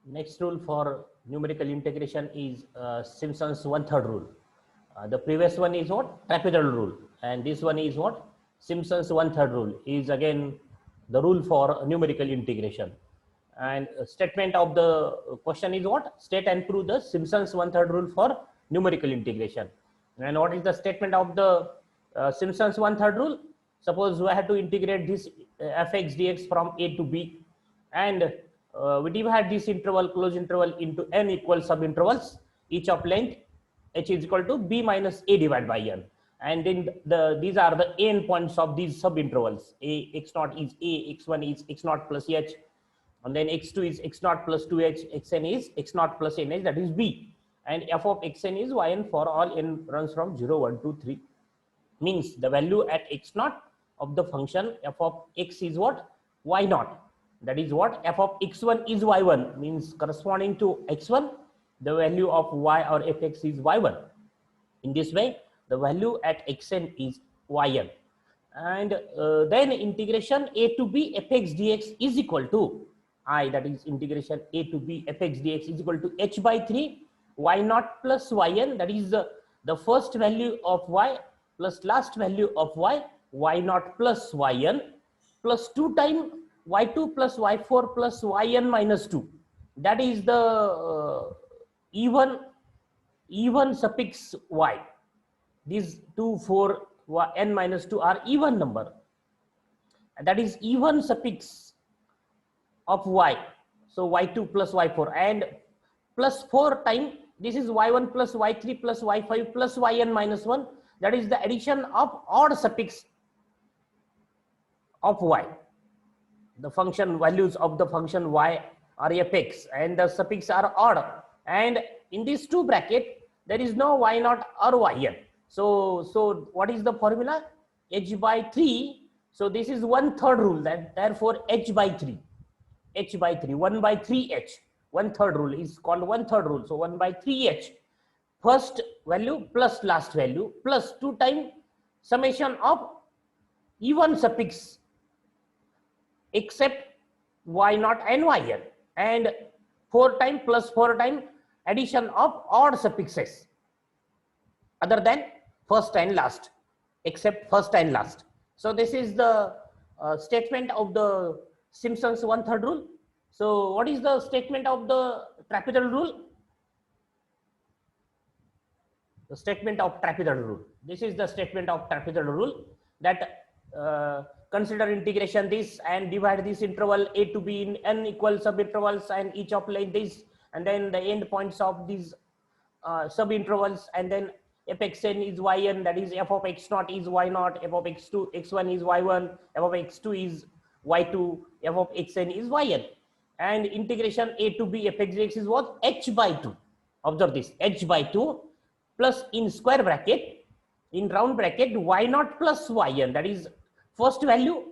Next rule for numerical integration is Simpson's 1/3 rule. The previous one is what? Trapezoidal rule. And this one is what? Simpson's 1/3 rule is again the rule for numerical integration. And statement of the question is what? State and prove the Simpson's 1/3 rule for numerical integration. And what is the statement of the Simpson's 1/3 rule? Suppose we have to integrate this fx dx from a to b, and we divide this interval, closed interval, into n equal subintervals, each of length h is equal to b minus a divided by n. And then these are the n points of these subintervals. X0 is a, x1 is x0 plus h, and then x2 is x0 plus 2h, xn is x0 plus nh, that is b. And f of xn is yn for all n runs from 0, 1, 2, 3. Means the value at x0 of the function f of x is what? Y0. That is what? F of x1 is y1, means corresponding to x1, the value of y or fx is y1. In this way, the value at xn is yn. And then integration a to b fx dx is equal to I, that is integration a to b fx dx is equal to h by 3 y0 plus yn, that is the first value of y plus last value of y, y0 plus yn, plus 2 times y2 plus y4 plus yn minus 2. That is the even suffix y. These 2, 4, n minus 2 are even number. And that is even suffix of y. So y2 plus y4, and plus 4 times, this is y1 plus y3 plus y5 plus yn minus 1. That is the addition of odd suffix of y. The function values of the function y are fx, and the suffix are odd. And in these two brackets, there is no y0 or yn. So what is the formula? H by 3. So this is 1/3 rule. Therefore h by 3. H by 3. 1 by 3h. 1/3 rule is called 1/3 rule. So 1 by 3h. First value plus last value plus 2 times summation of even suffix except y0 and yn, and 4 times plus 4 times addition of odd suffixes other than first and last, except first and last. So this is the statement of the Simpson's 1/3 rule. So what is the statement of the trapezoidal rule? The statement of trapezoidal rule. This is the statement of trapezoidal rule, that consider integration this and divide this interval a to b in n equal subintervals, and each of length this, and then the end points of these subintervals, and then fxn is yn, that is f of x0 is y0, f of x1 is y1, f of x2 is y2, f of xn is yn. And integration a to b fx dx is what? H by 2. Observe this, h by 2 plus in square bracket, in round bracket, y0 plus yn, that is first value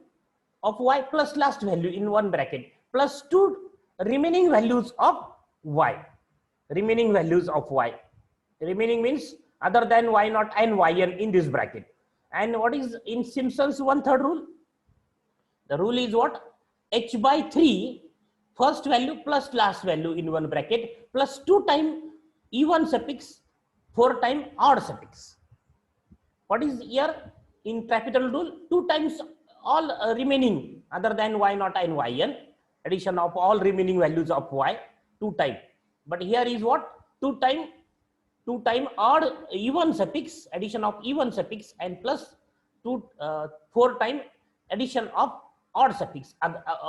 of y plus last value in one bracket, plus 2 remaining values of y. Remaining values of y. Remaining means other than y0 and yn in this bracket. And what is in Simpson's 1/3 rule? The rule is what? H by 3, first value plus last value in one bracket, plus 2 times even suffix, 4 times odd suffix. What is here in trapezoidal rule? 2 times all remaining other than y0 and yn, addition of all remaining values of y, 2 times. But here is what? 2 times odd even suffix, addition of even suffix, and plus 4 times addition of odd suffix.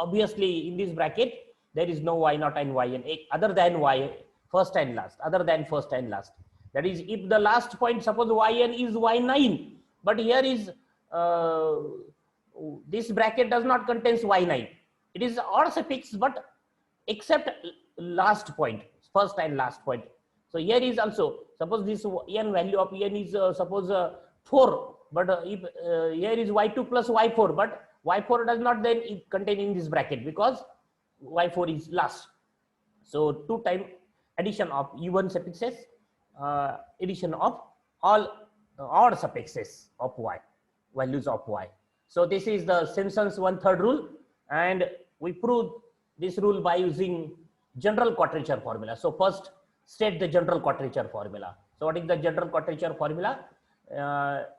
Obviously in this bracket there is no y0 and yn other than y first and last, other than first and last. That is, if the last point, suppose yn is y9, but here is this bracket does not contain y9. It is odd suffix, but except last point, first and last point. So here is also, suppose this n value of n is suppose 4, but if here is y2 plus y4, but y4 does not then contain in this bracket because y4 is last. So 2 times addition of even suffixes, addition of all odd suffixes of y, values of y. So this is the Simpson's 1/3 rule, and we proved this rule by using general quadrature formula. So first state the general quadrature formula. So what is the general quadrature formula?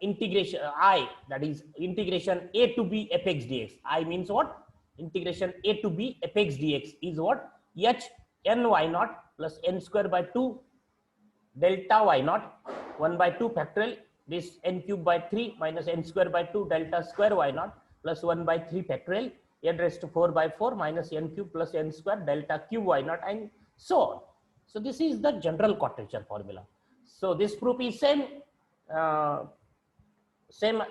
Integration I, that is integration a to b fx dx. I means what? Integration a to b fx dx is what? H n y naught plus n square by 2 delta y naught 1 by 2 factorial, this n cube by 3 minus n square by 2 delta square y naught plus 1 by 3 factorial, n raised to 4 by 4 minus n cube plus n square delta cube y naught, and so on. So this is the general quadrature formula. So this proof is same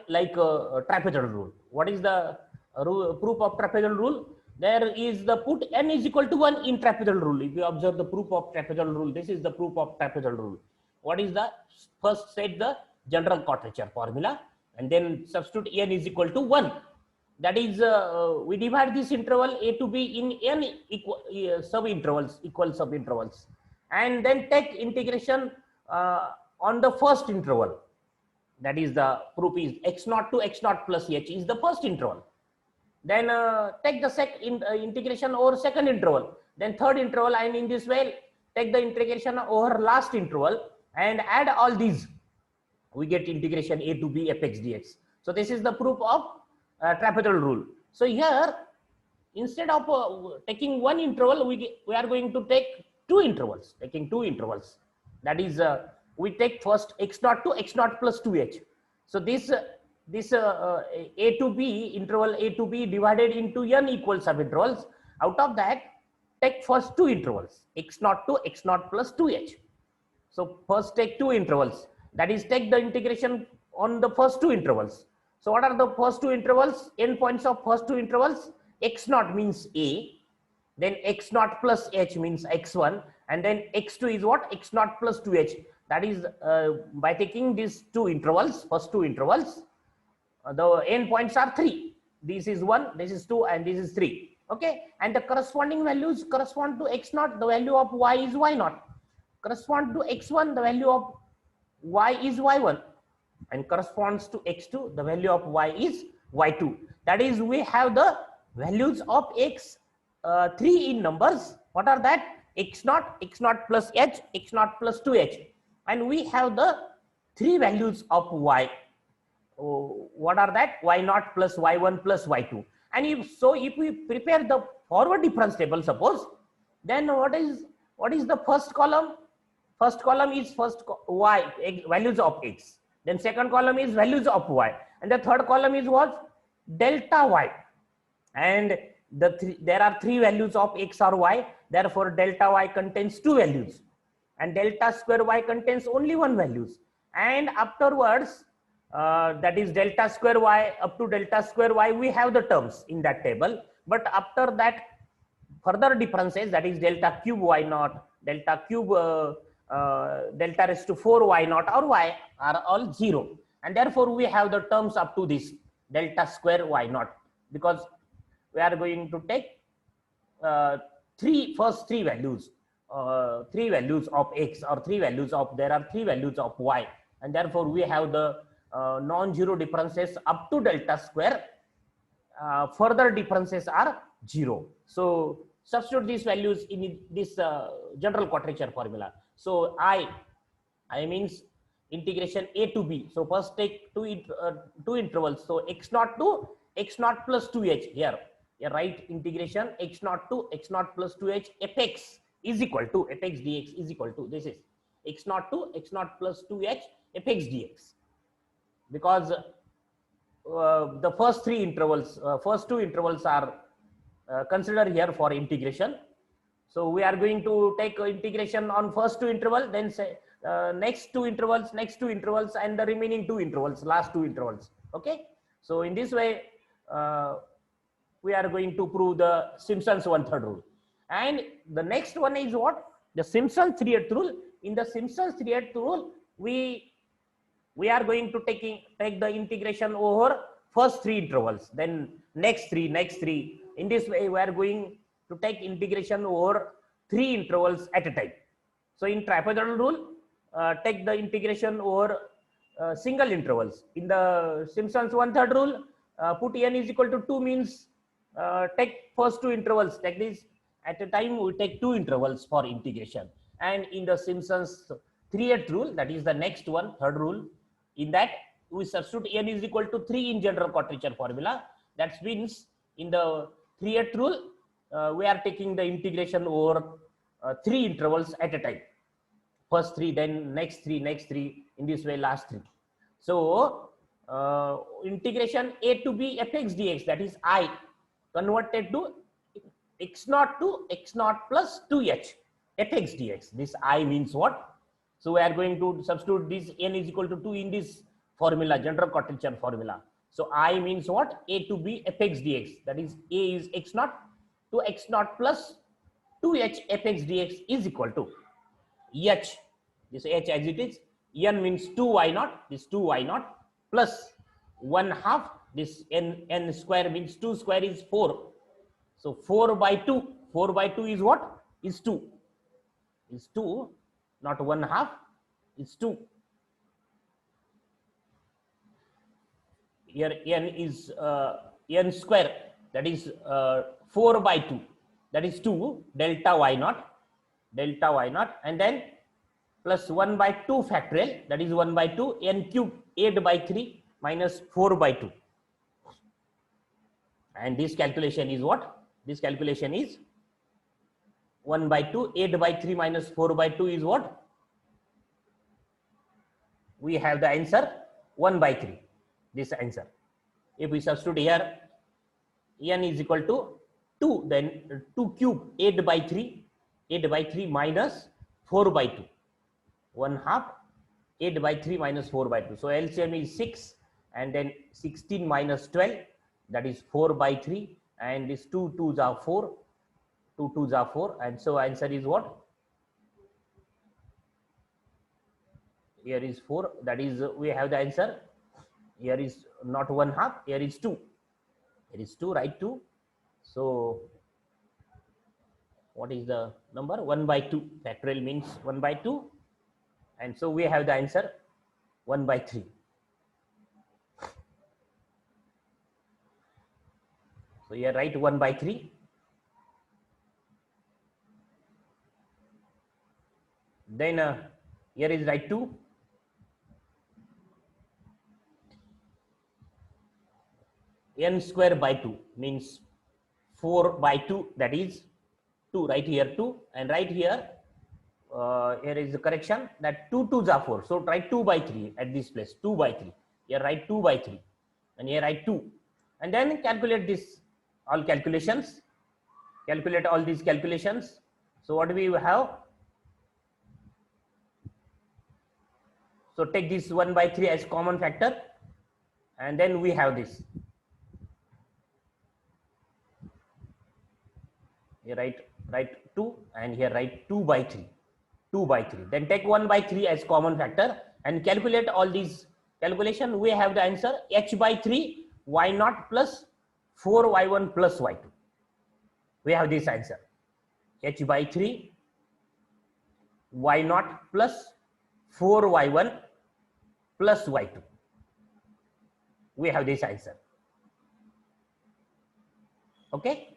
like trapezoidal rule. What is the proof of trapezoidal rule? There is the put n is equal to 1 in trapezoidal rule. If you observe the proof of trapezoidal rule, this is the proof of trapezoidal rule. What is the first set the general quadrature formula, and then substitute n is equal to 1. That is we divide this interval a to b in n equal sub-intervals, equal sub-intervals, and then take integration on the first interval. That is the proof is x0 to x0 plus h is the first interval. Then take the integration over second interval, then third interval, and in this way take the integration over last interval and add all these. We get integration a to b fx dx. So this is the proof of trapezoidal rule. So here, instead of taking one interval, we are going to take two intervals. Taking two intervals. That is, we take first x0 to x0 plus 2h. So this a to b interval a to b divided into n equal subintervals. Out of that, take first two intervals x0 to x0 plus 2h. So first take two intervals. That is, take the integration on the first two intervals. So what are the first two intervals? Endpoints of first two intervals. X0 means a, then x0 plus h means x1, and then x2 is what? X0 plus 2h. That is, by taking these two intervals, first two intervals, the endpoints are 3. This is 1, this is 2, and this is 3. Okay, and the corresponding values correspond to x0. The value of y is y0. Correspond to x1. The value of y is y1, and corresponds to x2. The value of y is y2. That is, we have the values of x3 in numbers. What are that? x0, x0 plus h, x0 plus 2h, and we have the three values of y. What are that? y0 plus y1 plus y2. And if so, if we prepare the forward difference table, suppose, then what is the first column? First column is y, values of x. Then second column is values of y, and the third column is what? Delta y. And there are three values of x or y. Therefore, delta y contains two values, and delta square y contains only one values. And afterwards, that is delta square y up to delta square y, we have the terms in that table. But after that, further differences, that is delta cube y naught, delta cube delta raised to 4 y naught or y, are all 0. And therefore, we have the terms up to this delta square y naught, because we are going to take first three values of x, or there are three values of y, and therefore we have the non-zero differences up to delta square. Further differences are 0. So substitute these values in this general quadrature formula. So I means integration a to b. So first take two intervals. So x0 to x0 plus 2h here. Write integration x0 to x0 plus 2h fx is equal to fx dx is equal to, this is x0 to x0 plus 2h fx dx, because the first two intervals are considered here for integration. So we are going to take integration on first two interval, then say next two intervals, and the remaining two intervals, last two intervals. Okay, so in this way we are going to prove the Simpson's 1/3 rule. And the next one is what? The Simpson's 3/8 rule. In the Simpson's 3/8 rule, we are going to take the integration over first three intervals, then next three. In this way, we are going to take integration over three intervals at a time. So in trapezoidal rule, take the integration over single intervals. In the Simpson's 1/3 rule, put n is equal to 2 means take first two intervals, take this, at a time we take 2 intervals for integration. And in the Simpsons 3/8 rule, that is the next one, third rule, in that we substitute n is equal to 3 in general quadrature formula. That means in the 3/8 rule, we are taking the integration over 3 intervals at a time. First 3, then next 3, next 3, in this way last 3. So integration a to b fx dx, that is I, converted to x naught to x naught plus 2h fx dx. This I means what? So we are going to substitute this n is equal to 2 in this formula, general quadrature formula. So I means what? A to b fx dx, that is a is x naught to x naught plus 2h fx dx is equal to h, this h as it is, n means 2y naught, this 2y naught plus 1/2, this n square means 2 square is 4. So 4 by 2, 4 by 2 is what? Is 2. Is 2, not 1/2, is 2. Here n is n square, that is 4 by 2, that is 2 delta y naught, and then plus 1 by 2 factorial, that is 1 by 2, n cube 8 by 3 minus 4 by 2. And this calculation is what? This calculation is 1 by 2, 8 by 3 minus 4 by 2 is what? We have the answer 1 by 3, this answer. If we substitute here, n is equal to 2, then 2 cube 8 by 3 minus 4 by 2. 1/2, 8 by 3 minus 4 by 2. So LCM is 6, and then 16 minus 12, that is 4 by 3, and this 2 2s are 4, 2 2s are 4, and so answer is what? Here is 4, that is we have the answer. Here is not 1/2, here is 2. Here is 2, right? 2. So what is the number? 1 by 2. Factorial means 1 by 2. And so we have the answer 1 by 3. So here write 1 by 3. Then here is write 2. N square by 2 means 4 by 2, that is 2. Right here 2, and right here here is the correction that 2 2s are 4. So write 2 by 3 at this place, 2 by 3. Here write 2 by 3, and here write 2. And then calculate this, all calculations. Calculate all these calculations. So what do we have? So take this 1 by 3 as common factor, and then we have this. Here write 2, and here write 2 by 3. 2 by 3. Then take 1 by 3 as common factor and calculate all these calculation. We have the answer h by 3 y naught plus 4y1 plus y2. We have this answer h by 3 y naught plus 4y1 plus y2. We have this answer. Okay.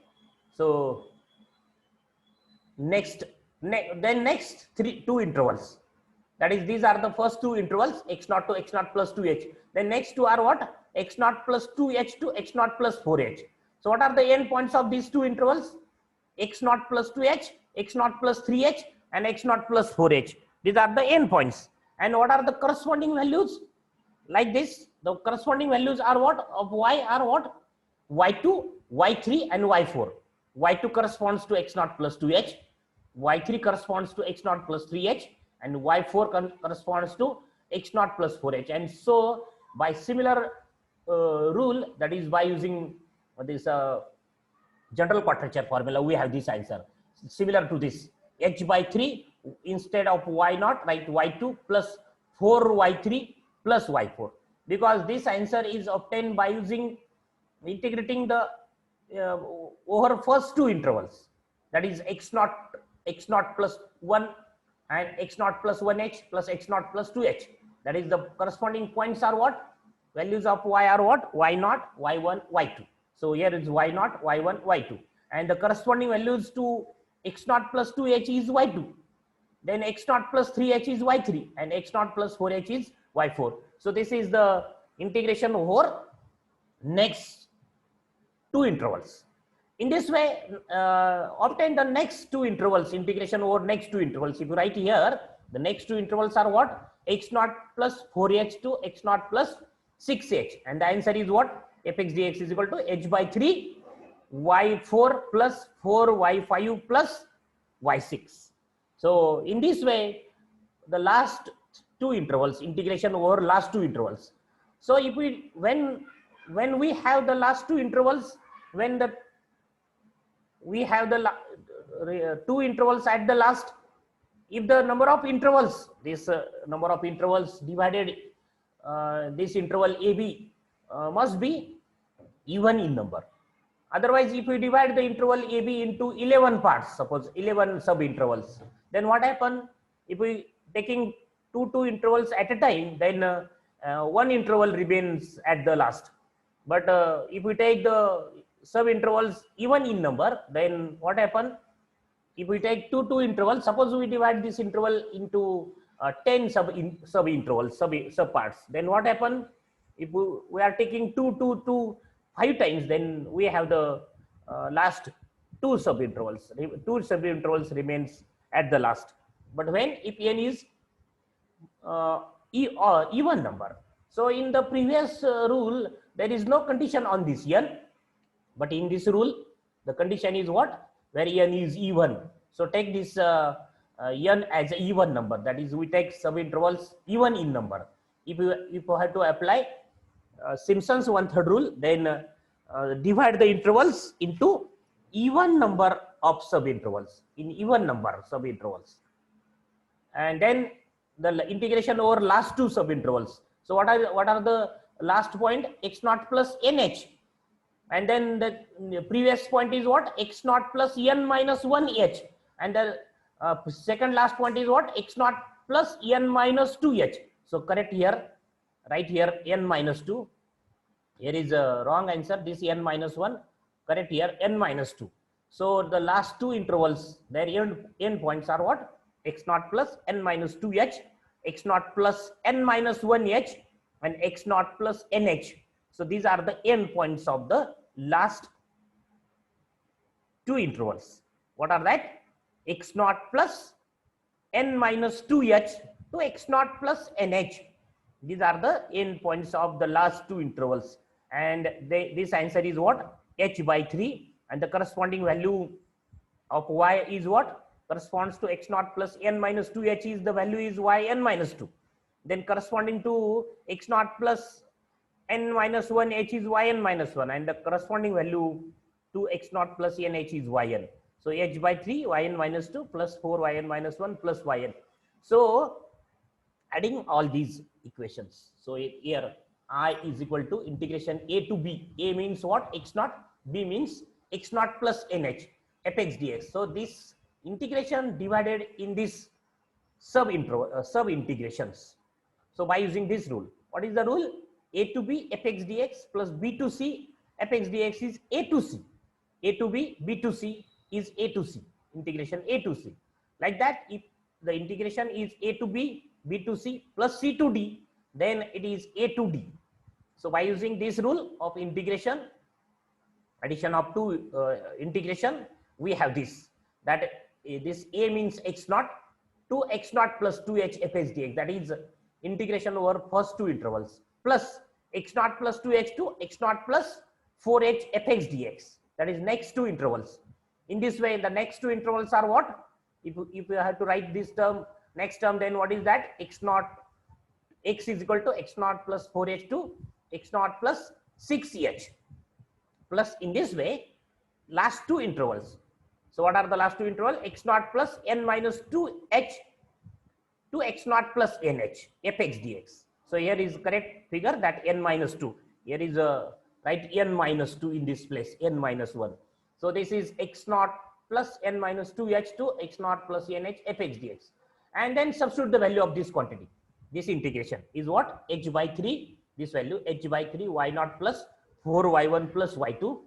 So next 2 intervals, that is these are the first 2 intervals, x naught to x naught plus 2h. Then next 2 are what? X naught plus 2h to x naught plus 4h. So what are the end points of these 2 intervals? X naught plus 2h, x naught plus 3h, and x naught plus 4h. These are the end points. And what are the corresponding values? Like this, the corresponding values are what? Of y are what? y2, y3, and y4. y2 corresponds to x naught plus 2h, y3 corresponds to x naught plus 3h, and y4 corresponds to x naught plus 4h. And so by similar rule, that is by using this general quadrature formula, we have this answer similar to this. H by 3, instead of y naught, write y2 plus 4y3 plus y4, because this answer is obtained by using integrating the over first 2 intervals, that is x naught plus 1 and x naught plus 1h plus x naught plus 2h. That is the corresponding points are what? Values of y are what? y naught, y1, y2. So here is y naught, y1, y2, and the corresponding values to x naught plus 2h is y2. Then x naught plus 3h is y3, and x naught plus 4h is y4. So this is the integration over next two intervals. In this way, obtain the next two intervals, integration over next two intervals. If you write here, the next two intervals are what? X naught plus 4h to x naught plus 6h. And the answer is what? Fx dx is equal to h by 3 y4 plus 4y5 plus y6. So in this way, the last two intervals, integration over last two intervals. So if we, when we have the last two intervals, when we have the two intervals at the last, if the number of intervals, this number of intervals divided this interval AB must be even in number. Otherwise, if we divide the interval AB into 11 parts, suppose 11 sub intervals, then what happen? If we taking two intervals at a time, then one interval remains at the last. But if we take the sub intervals even in number, then what happen? If we take two intervals, suppose we divide this interval into 10 sub intervals, sub parts, then what happen? If we are taking two 5 times, then we have the last two sub intervals. Two sub intervals remains at the last. But when if n is even number, so in the previous rule there is no condition on this n, but in this rule the condition is what? Where n is even. So take this n as an even number. That is, we take sub intervals even in number. If you have to apply Simpson's 1/3 rule, then divide the intervals into even number of sub intervals, in even number sub intervals, and then the integration over last two sub intervals. So what are the last point? X naught plus nh, and then the previous point is what? X naught plus n minus 1h, and the second last point is what? X naught plus n minus 2h. So correct here, right here n minus 2. Here is a wrong answer. This n minus 1. Correct here n minus 2. So the last two intervals, their end points are what? X naught plus n minus 2h, x naught plus n minus 1h, and x naught plus nh. So these are the end points of the last two intervals. What are that? X naught plus n minus 2h to x naught plus nh. These are the end points of the last two intervals, and this answer is what? H by 3, and the corresponding value of y is what? Corresponds to x naught plus n minus 2h is the value is y n minus 2. Then corresponding to x naught plus n minus 1 h is yn minus 1, and the corresponding value to x naught plus nh is yn. So h by 3 yn minus 2 plus 4 yn minus 1 plus yn. So adding all these equations, so here I is equal to integration a to b. A means what? X naught. B means x naught plus nh fx dx. So this integration divided in this sub integrations. So by using this rule, what is the rule? A to b fx dx plus b to c fx dx is a to c. A to b, b to c is a to c. Integration a to c. Like that, if the integration is a to b, b to c plus c to d, then it is a to d. So by using this rule of integration, addition of two integration, we have this, that this a means x naught to x naught plus 2h fx dx, that is integration over first two intervals, plus x naught plus 2h to x naught plus 4h fx dx, that is next two intervals. In this way, the next two intervals are what? If you have to write this term, next term, then what is that? X naught, x is equal to x naught plus 4h to x naught plus 6h, plus in this way last two intervals. So what are the last two intervals? X naught plus n minus 2h to x naught plus nh fx dx. So here is correct figure, that n minus 2. Here is a right n minus 2 in this place, n minus 1. So this is x naught plus n minus 2h to x naught plus nh fx dx, and then substitute the value of this quantity. This integration is what? H by 3. This value h by 3 y naught plus 4y1 plus y2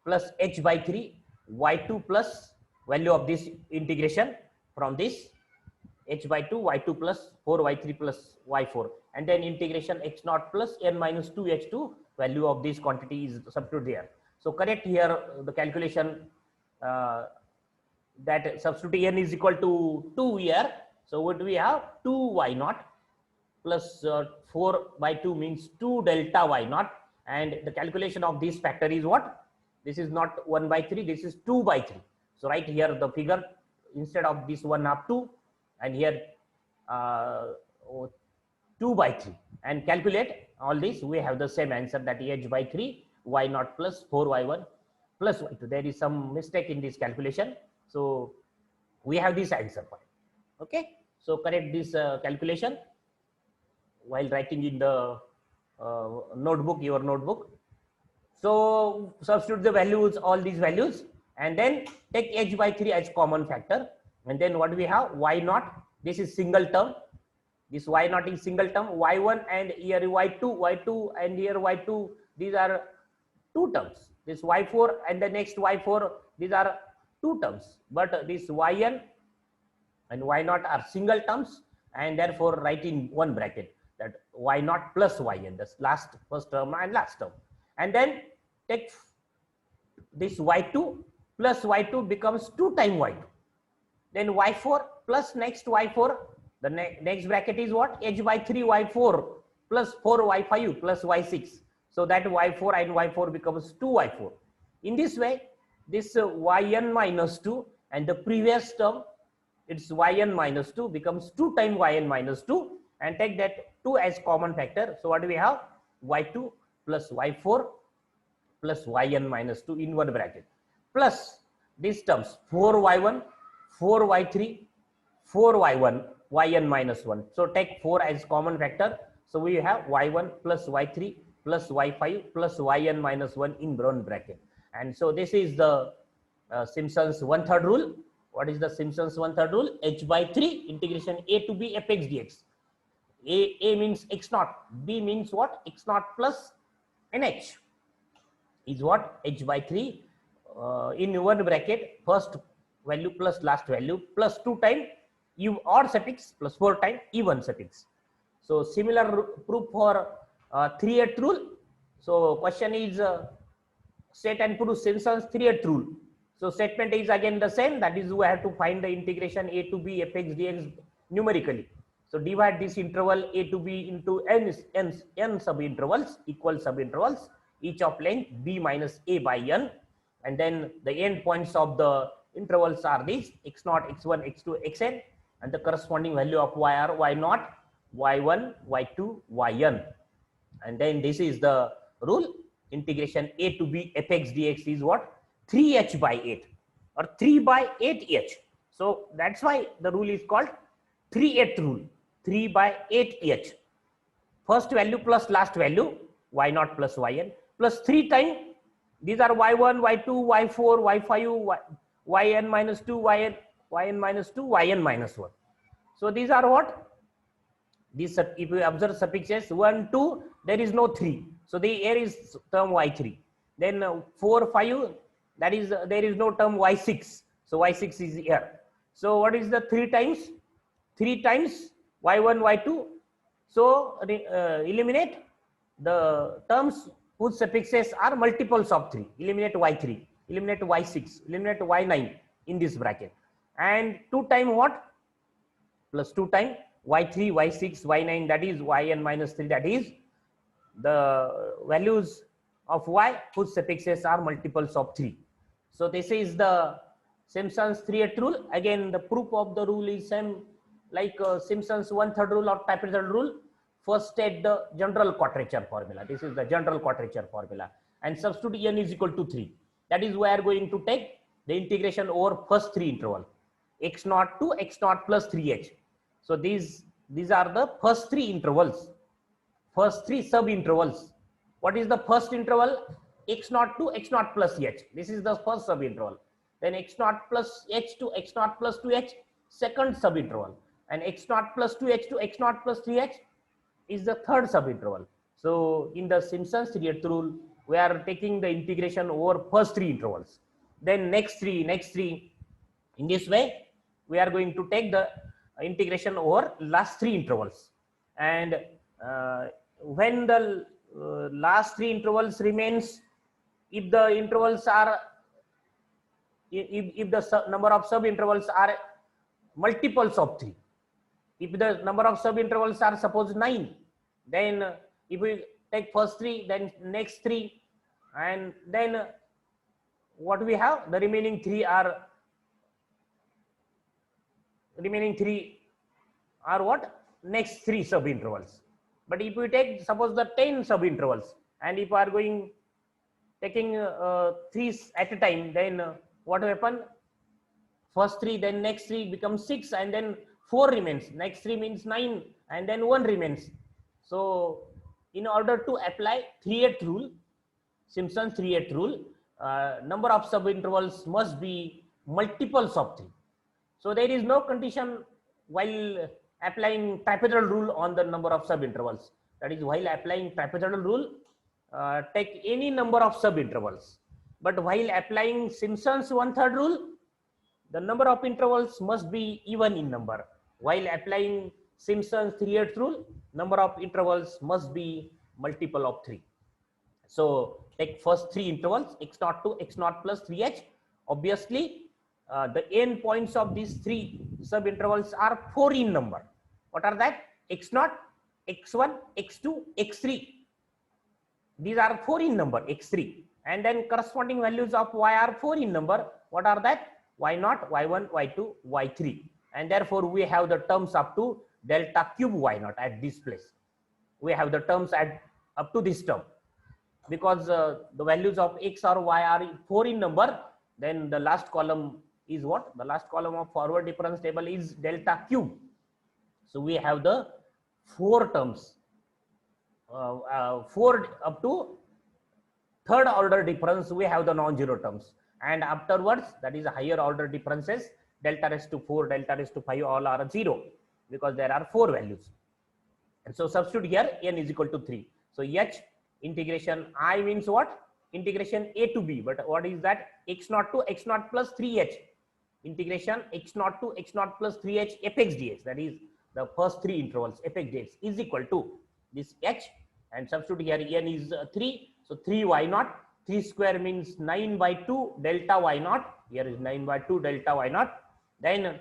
plus h by 3 y2 plus value of this integration from this h by 2 y2 plus 4 y3 plus y4, and then integration x naught plus n minus 2 h2, value of this quantity is substituted there. So correct here the calculation that substitute n is equal to 2 here. So what do we have? 2 y naught plus 4 by 2 means 2 delta y naught, and the calculation of this factor is what? This is not 1 by 3, this is 2 by 3. So right here the figure, instead of this 1/2 2, and here 2 by 3, and calculate all this, we have the same answer, that h by 3 y naught plus 4 y1 plus y2. There is some mistake in this calculation, so we have this answer point. Okay, so correct this calculation while writing in the notebook, your notebook. So substitute the values, all these values, and then take h by 3 as common factor, and then what we have? Y naught, this is single term, this y naught is single term, y1 and here y2 and here y2, these are two terms. This y4 and the next y4, these are two terms, but this yn and y naught are single terms, and therefore write in one bracket that y naught plus yn, this first term and last term, and then take this y2 plus y2 becomes 2 times y2, then y4 plus next y4, the next bracket is what? h by 3 y4 plus 4 y5 plus y6, so that y4 and y4 becomes 2 y4. In this way, this yn minus 2 and the previous term, it's yn minus 2 becomes 2 times yn minus 2, and take that 2 as common factor. So what do we have? y2 plus y4 plus yn minus 2 in one bracket, plus these terms 4y1, 4y3, 4y1, yn minus 1. So take 4 as common factor. So we have y1 plus y3 plus y5 plus yn minus 1 in one bracket. And so this is the Simpson's 1/3 rule. What is the Simpson's 1/3 rule? h by 3 integration a to b f x dx. A means x naught, b means what? X naught plus nh is what? h by 3 in one bracket, first value plus last value plus 2 times odd suffix plus 4 times even suffix. So similar proof for 3/8 rule. So question is state and prove Simpson's 3/8 rule. So statement is again the same, that is we have to find the integration a to b f x dx numerically. So divide this interval a to b into n sub-intervals, equal sub-intervals, each of length b minus a by n, and then the end points of the intervals are these: x0, x1, x2, xn, and the corresponding value of y are y0, y1, y2, yn. And then this is the rule, integration a to b fx dx is what? 3h by 8 or 3 by 8h. So that's why the rule is called 3/8 rule, 3 by 8h. First value plus last value, y0 plus yn, plus 3 times, these are y1, y2, y4, y5, yn minus 2, yn minus 2, yn minus 1. So these are what? These, if you observe suffixes 1, 2, there is no 3. So the here is term y3. Then 4, 5, that is there is no term y6. So y6 is here. So what is the 3 times? 3 times y1, y2. So eliminate the terms whose suffixes are multiples of 3. Eliminate y3, eliminate y6, eliminate y9 in this bracket. And 2 times what? Plus 2 times y3, y6, y9, that is yn minus 3, that is the values of y whose suffixes are multiples of 3. So this is the Simpson's 3/8 rule. Again, the proof of the rule is same like Simpson's 1/3 rule or trapezoidal rule. First state the general quadrature formula. This is the general quadrature formula, and substitute n is equal to 3. That is we are going to take the integration over first 3 interval, x0 to x0 plus 3h. So these are the first 3 intervals, first 3 sub intervals. What is the first interval? x0 to x0 plus h. This is the first sub interval. Then x0 plus h to x0 plus 2h, second sub interval, and x0 plus 2h to x0 plus 3h is the third sub interval. So in the Simpson's 3/8 rule, we are taking the integration over first 3 intervals. Then next three In this way, we are going to take the integration over last three intervals, and when the last three intervals remains, if the intervals are if the number of sub intervals are multiples of 3, if the number of sub intervals are suppose 9, then if we take first 3, then next 3, and then what we have, the remaining 3 are what, next 3 sub intervals. But if we take suppose the 10 sub intervals, and if we are going taking 3 at a time, then what will happen, first 3, then next 3 becomes 6, and then 4 remains, next 3 means 9, and then 1 remains. So in order to apply 3/8 rule, Simpson's 3/8 rule, number of sub intervals must be multiples of 3. So there is no condition while applying trapezoidal rule on the number of sub intervals. That is, while applying trapezoidal rule, take any number of sub intervals. But while applying Simpson's 1/3 rule, the number of intervals must be even in number. While applying Simpson's 3/8 rule, number of intervals must be multiple of 3. So take first 3 intervals, x0 to x0 plus 3h. Obviously, the end points of these 3 sub intervals are 4 in number. What are that? x0, x1, x2, x3. These are 4 in number, x3. And then corresponding values of y are 4 in number. What are that? y0, y1, y2, y3. And therefore, we have the terms up to delta cube y0 at this place. We have the terms at up to this term. Because the values of x or y are 4 in number, then the last column is what? The last column of forward difference table is delta cube. So we have the 4 terms, 4 up to third order difference, we have the non-zero terms. And afterwards, that is a higher order differences, delta raised to 4, delta raised to 5, all are 0, because there are 4 values. And so substitute here, n is equal to 3. So h integration I means what? Integration a to b. But what is that? x0 to x0 plus 3h. Integration x0 to x0 plus 3h fx dx. That is the first 3 intervals fx dx is equal to this h, and substitute here n is 3. So 3 y0. 3 square means 9 by 2 delta y0. Here is 9 by 2 delta y0. Then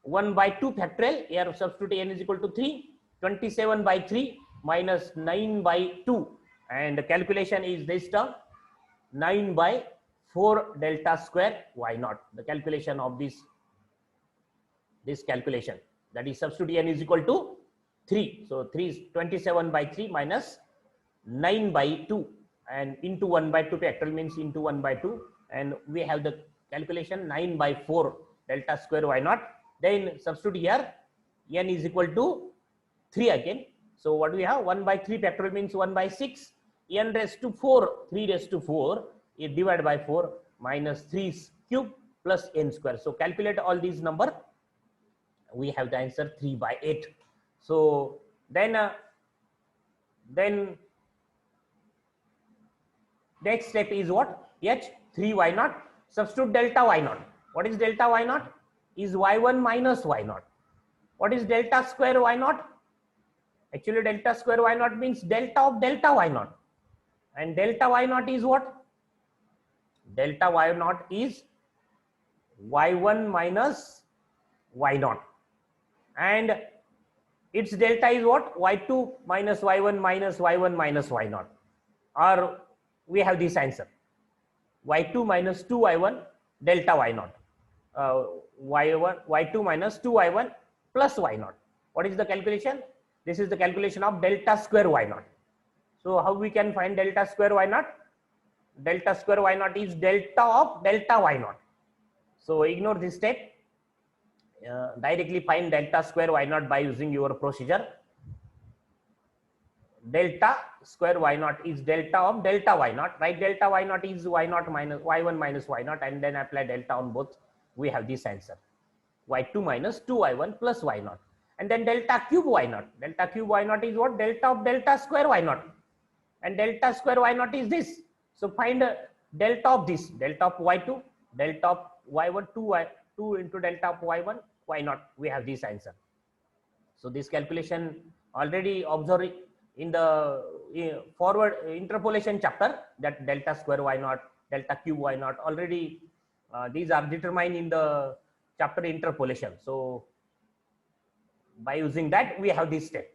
1 by 2 factorial. Here substitute n is equal to 3. 27 by 3 minus 9 by 2. And the calculation is this term, 9 by 4 delta square y0. The calculation of this calculation, that is substitute n is equal to 3. So 3 is 27 by 3 minus 9 by 2, and into 1 by 2 factorial means into 1 by 2, and we have the calculation 9 by 4 delta square y0. Then substitute here n is equal to 3 again. So what do we have? 1 by 3 factorial means 1 by 6, n raised to 4, 3 raised to 4 is divided by 4 minus 3 cube plus n square. So calculate all these number. We have the answer 3 by 8. So then next step is what? H 3 y0. Substitute delta y0. What is delta y0? Is y1 minus y0. What is delta square y0? Actually, delta square y0 means delta of delta y0. And delta y0 is what? Delta y0 is y1 minus y0. And its delta is what? y2 minus y1 minus y1 minus y0. Or we have this answer. y2 minus 2y1 delta y0. y2 minus 2y1 plus y0. What is the calculation? This is the calculation of delta square y0. So how we can find delta square y0? Delta square y0 is delta of delta y0. So ignore this step. Directly find delta square y0 by using your procedure. Delta square y0 is delta of delta y0. Right? Delta y0 is y0 minus y1 minus y0, and then apply delta on both. We have this answer. y2 minus 2y1 plus y0. And then delta cube y0. Delta cube y0 is what? Delta of delta square y0. And delta square y0 is this. So find delta of this. Delta of y2, delta of y1, 2 into delta of y1, y0. We have this answer. So this calculation already observed in the forward interpolation chapter, that delta square y0, delta cube y0, already these are determined in the chapter interpolation. So by using that, we have this step.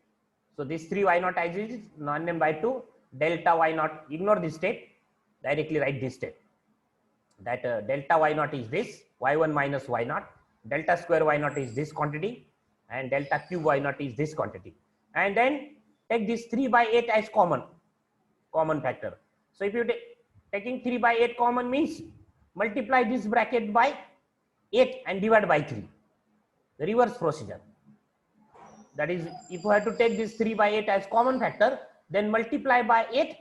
So this 3y0 as is, non-m by 2, delta y0, ignore this step, directly write this step. That delta y0 is this, y1 minus y0, delta square y0 is this quantity, and delta cube y0 is this quantity. And then take this 3 by 8 as common factor. So if you taking 3 by 8 common means multiply this bracket by 8 and divide by 3. The reverse procedure. That is, if you have to take this 3 by 8 as common factor, then multiply by 8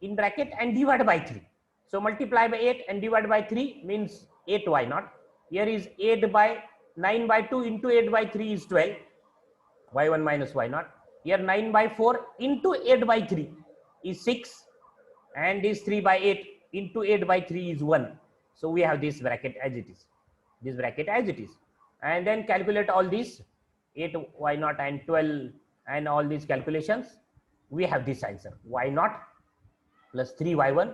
in bracket and divide by 3. So multiply by 8 and divide by 3 means 8y0. Here is 8 by 9 by 2 into 8 by 3 is 12. y1 minus y0. Here 9 by 4 into 8 by 3 is 6. And this 3 by 8 into 8 by 3 is 1. So we have this bracket as it is. This bracket as it is. And then calculate all these 8y0 and 12 and all these calculations. We have this answer. y0 plus 3y1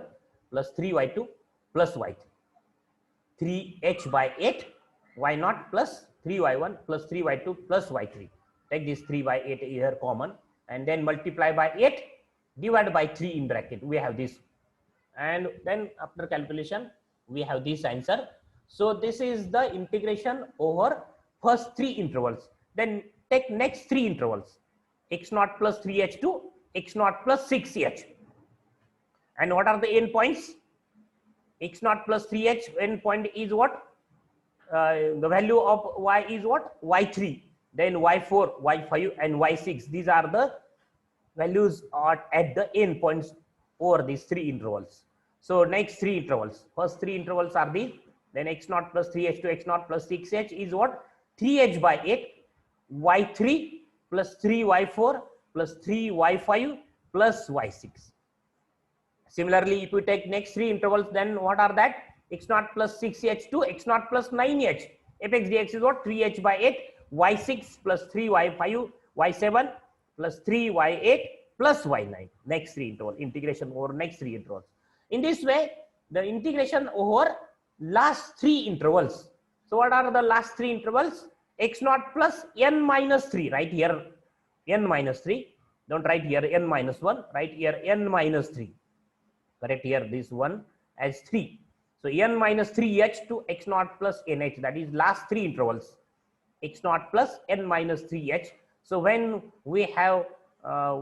plus 3y2 plus y3. 3h by 8, y0 plus 3y1 plus 3y2 plus y3. Take this 3 by 8 here common and then multiply by 8, divide by 3 in bracket. We have this. And then after calculation, we have this answer. So this is the integration over first 3 intervals. Then take next 3 intervals. x0 plus 3h to x0 plus 6h. And what are the endpoints? x0 plus 3h endpoint is what? The value of y is what? y3. Then y4, y5 and y6. These are the values at the endpoints over these 3 intervals. So next 3 intervals. First 3 intervals are these. Then x0 plus 3h to x0 plus 6h is what? 3h by 8, y3 plus 3y4 plus 3y5 plus y6. Similarly, if we take next 3 intervals, then what are that? x0 plus 6h to x0 plus 9h. fx dx is what? 3h by 8, y6 plus 3y5, y7 plus 3y8 plus y9. Next 3 intervals, integration over next 3 intervals. In this way, the integration over last 3 intervals. So what are the last 3 intervals? x0 plus n minus 3, right here n minus 3. Don't write here n minus 1, write here n minus 3. Correct here this one as 3. So n minus 3h to x0 plus nh, that is last 3 intervals. x0 plus n minus 3h. So when we have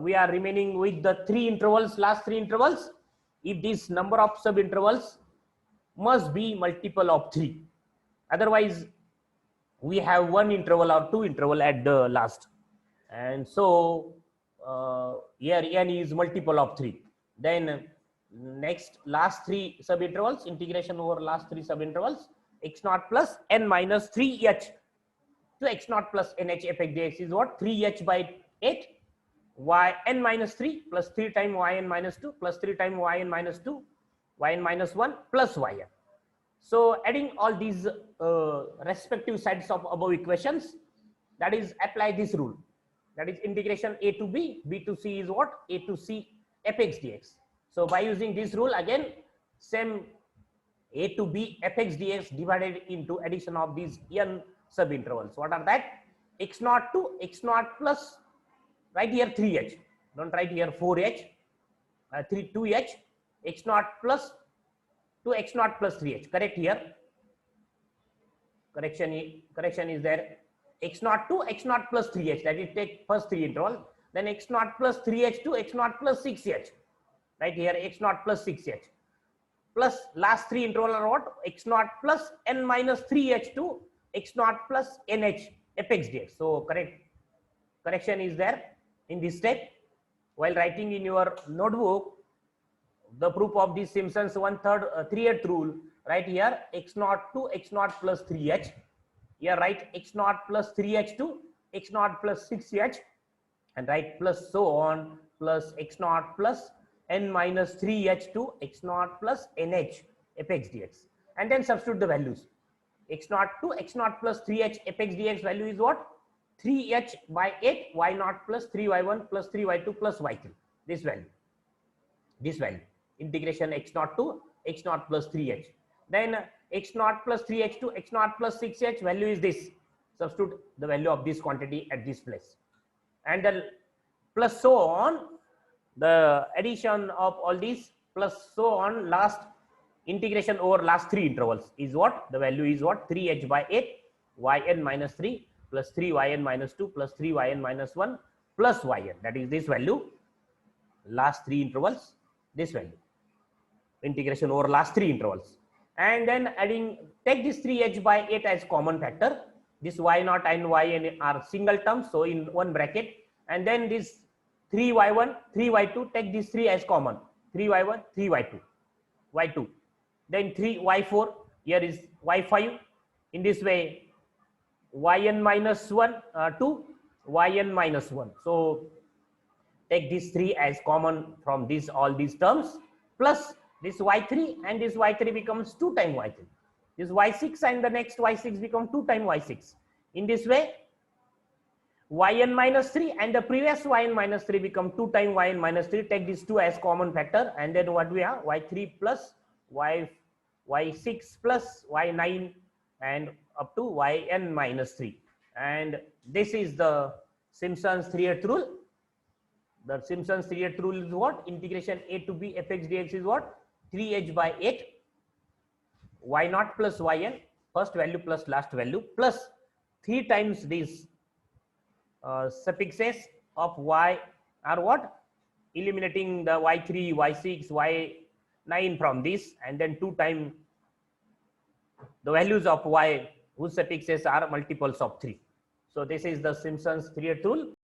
we are remaining with the 3 intervals, last 3 intervals, if this number of sub intervals must be multiple of 3. Otherwise, we have 1 interval or 2 interval at the last. And so here n is multiple of 3. Then next last 3 sub intervals, integration over last 3 sub intervals, x0 plus n minus 3h to x0 plus nh fx dx is what? 3h by 8, y n minus 3 plus 3 times yn minus 2 plus 3 times yn minus 2, yn minus 1 plus yn. So adding all these respective sides of above equations, that is apply this rule. That is integration a to b, b to c is what? A to c fx dx. So by using this rule, again same a to b fx dx divided into addition of these n sub intervals. What are that? x0 to x0 plus, right here 3h. Don't write here 4h, 2h, x0 plus to x0 plus 3h. Correct here. Correction is there. x0 to x0 plus 3h. That is take first 3 interval. Then x0 plus 3h to x0 plus 6h. Right here x0 plus 6h. Plus last 3 interval are what? x0 plus n minus 3h to x0 plus nh fx dx. So correction is there in this step. While writing in your notebook the proof of this Simpsons 3/8 rule, right here x0 to x0 plus 3h. Here write x0 plus 3h to x0 plus 6h and write plus so on plus x0 plus n minus 3h to x0 plus nh fx dx, and then substitute the values. x naught to x naught plus 3h fx dx value is what? 3h by 8 y naught plus 3y1 plus 3y2 plus y3. This value integration x naught to x naught plus 3h. Then x naught plus 3h to x naught plus 6h value is this. Substitute the value of this quantity at this place, and then plus so on, the addition of all these plus so on, last integration over last three intervals is what? The value is what? 3h by 8 yn minus 3 plus 3yn minus 2 plus 3yn minus 1 plus yn. That is this value, last three intervals, this value, integration over last three intervals. And then adding, take this 3h by 8 as common factor. This y naught and yn are single terms, so in one bracket. And then this 3y1, 3y2, take this 3 as common. 3y1, 3y2, y2. Then 3y4, here is y5. In this way, yn minus 1, 2, yn minus 1. So take this 3 as common from this, all these terms, plus this y3, and this y3 becomes 2 times y3. This y6 and the next y6 become 2 times y6. In this way, yn minus 3 and the previous yn minus 3 become 2 times yn minus 3. Take these 2 as common factor, and then what we have? Y3 plus y6 plus y9 and up to yn minus 3. And this is the Simpson's 3/8 rule. The Simpson's 3/8 rule is what? Integration a to b fx dx is what? 3h by 8 y naught plus yn, first value plus last value, plus 3 times these suffixes of y are what? Eliminating the y3, y6, y9 from this, and then 2 times the values of y whose suffixes are multiples of 3. So this is the Simpson's 3/8 rule.